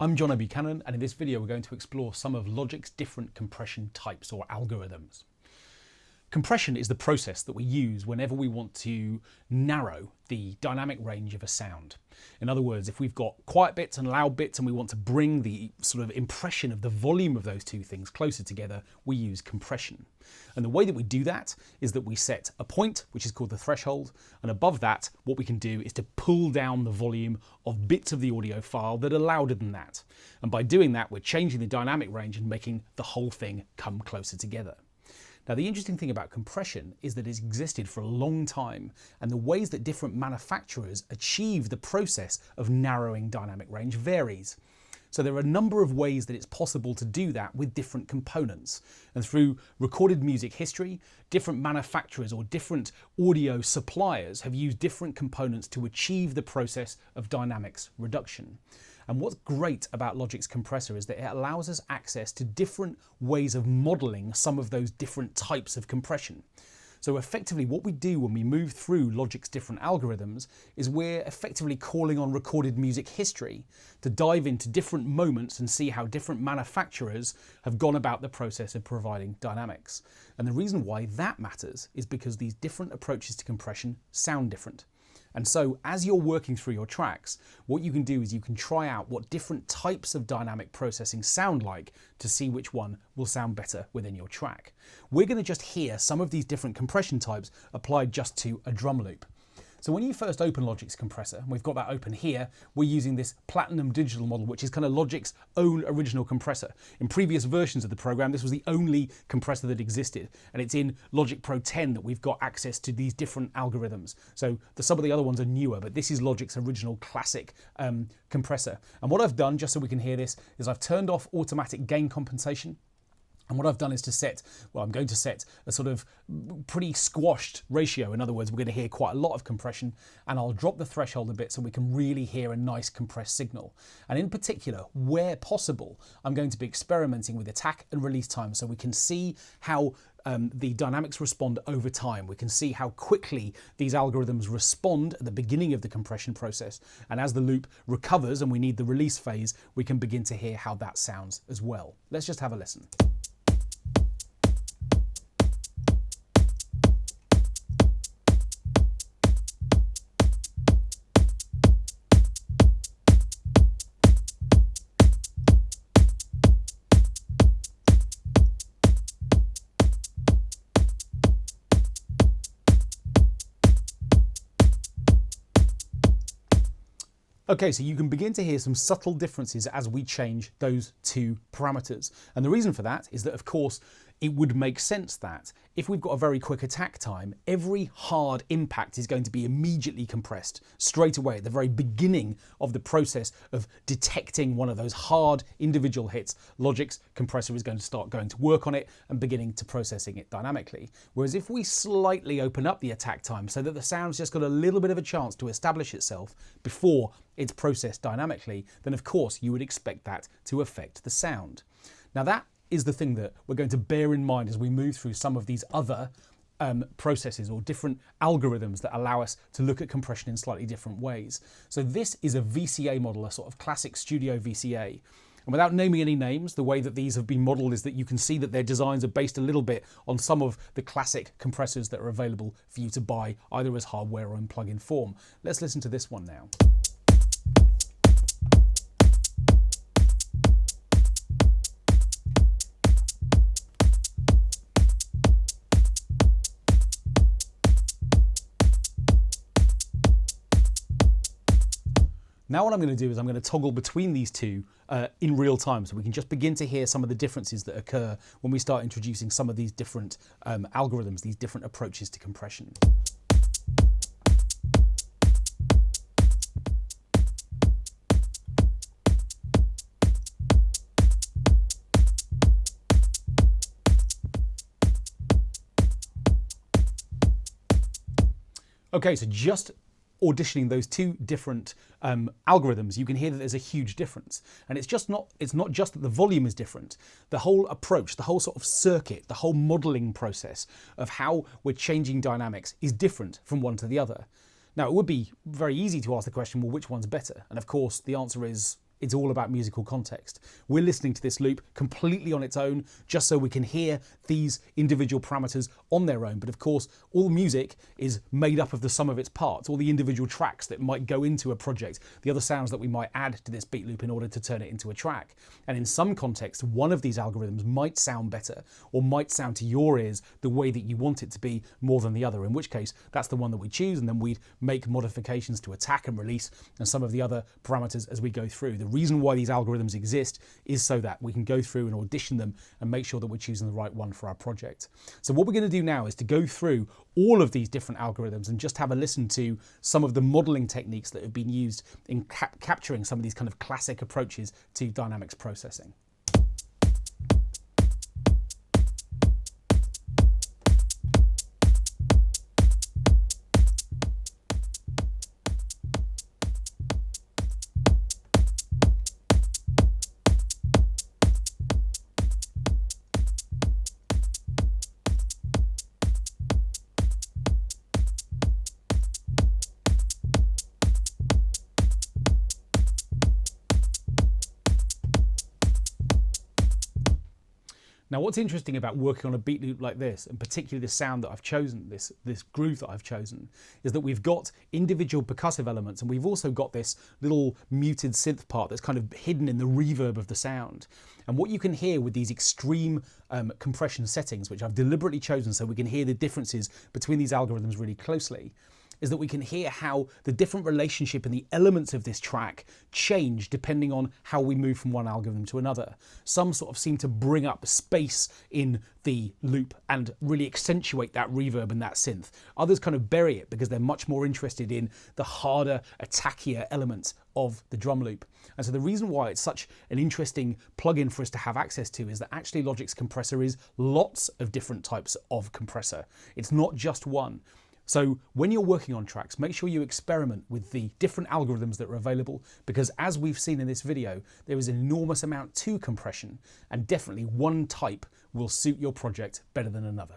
I'm Jono Buchanan, and in this video we're going to explore some of Logic's different compression types or algorithms. Compression is the process that we use whenever we want to narrow the dynamic range of a sound. In other words, if we've got quiet bits and loud bits and we want to bring the sort of impression of the volume of those two things closer together, we use compression. And the way that we do that is that we set a point, which is called the threshold, and above that, what we can do is to pull down the volume of bits of the audio file that are louder than that. And by doing that, we're changing the dynamic range and making the whole thing come closer together. Now, the interesting thing about compression is that it's existed for a long time, and the ways that different manufacturers achieve the process of narrowing dynamic range varies. So there are a number of ways that it's possible to do that with different components. And through recorded music history, different manufacturers or different audio suppliers have used different components to achieve the process of dynamics reduction. And what's great about Logic's compressor is that it allows us access to different ways of modeling some of those different types of compression. So effectively what we do when we move through Logic's different algorithms is we're effectively calling on recorded music history to dive into different moments and see how different manufacturers have gone about the process of providing dynamics. And the reason why that matters is because these different approaches to compression sound different. And so as you're working through your tracks, what you can do is you can try out what different types of dynamic processing sound like to see which one will sound better within your track. We're going to just hear some of these different compression types applied just to a drum loop. So when you first open Logic's compressor, and we've got that open here, we're using this Platinum digital model, which is kind of Logic's own original compressor. In previous versions of the program, this was the only compressor that existed, and it's in Logic Pro 10 that we've got access to these different algorithms. So some of the other ones are newer, but this is Logic's original classic compressor. And what I've done, just so we can hear this, is I've turned off automatic gain compensation. And what I've done is to set, well, I'm going to set a sort of pretty squashed ratio. In other words, we're going to hear quite a lot of compression, and I'll drop the threshold a bit so we can really hear a nice compressed signal. And in particular, where possible, I'm going to be experimenting with attack and release time so we can see how the dynamics respond over time. We can see how quickly these algorithms respond at the beginning of the compression process. And as the loop recovers and we need the release phase, we can begin to hear how that sounds as well. Let's just have a listen. Okay, so you can begin to hear some subtle differences as we change those two parameters. And the reason for that is that, of course, it would make sense that if we've got a very quick attack time, every hard impact is going to be immediately compressed straight away at the very beginning of the process of detecting one of those hard individual hits. Logic's compressor is going to start going to work on it and beginning to processing it dynamically. Whereas if we slightly open up the attack time so that the sound's just got a little bit of a chance to establish itself before it's processed dynamically, then of course you would expect that to affect the sound. Now that is the thing that we're going to bear in mind as we move through some of these other processes or different algorithms that allow us to look at compression in slightly different ways. So this is a VCA model, a sort of classic studio VCA. And without naming any names, the way that these have been modeled is that you can see that their designs are based a little bit on some of the classic compressors that are available for you to buy either as hardware or in plug-in form. Let's listen to this one now. Now what I'm going to do is I'm going to toggle between these two in real time so we can just begin to hear some of the differences that occur when we start introducing some of these different algorithms, these different approaches to compression. Okay, so just auditioning those two different algorithms, you can hear that there's a huge difference. And it's not just that the volume is different. The whole approach, the whole sort of circuit, the whole modeling process of how we're changing dynamics is different from one to the other. Now, it would be very easy to ask the question, well, which one's better? And of course, the answer is it's all about musical context. We're listening to this loop completely on its own, just so we can hear these individual parameters on their own. But of course, all music is made up of the sum of its parts, all the individual tracks that might go into a project, the other sounds that we might add to this beat loop in order to turn it into a track. And in some contexts, one of these algorithms might sound better, or might sound to your ears the way that you want it to be more than the other, in which case that's the one that we choose, and then we'd make modifications to attack and release and some of the other parameters as we go through. The reason why these algorithms exist is so that we can go through and audition them and make sure that we're choosing the right one for our project. So what we're going to do now is to go through all of these different algorithms and just have a listen to some of the modeling techniques that have been used in capturing some of these kind of classic approaches to dynamics processing. Now, what's interesting about working on a beat loop like this, and particularly the sound that I've chosen, this groove that I've chosen, is that we've got individual percussive elements, and we've also got this little muted synth part that's kind of hidden in the reverb of the sound. And what you can hear with these extreme compression settings, which I've deliberately chosen so we can hear the differences between these algorithms really closely, is that we can hear how the different relationship and the elements of this track change depending on how we move from one algorithm to another. Some sort of seem to bring up space in the loop and really accentuate that reverb and that synth. Others kind of bury it because they're much more interested in the harder, attackier elements of the drum loop. And so the reason why it's such an interesting plugin for us to have access to is that actually Logic's compressor is lots of different types of compressor. It's not just one. So when you're working on tracks, make sure you experiment with the different algorithms that are available, because as we've seen in this video, there is an enormous amount to compression, and definitely one type will suit your project better than another.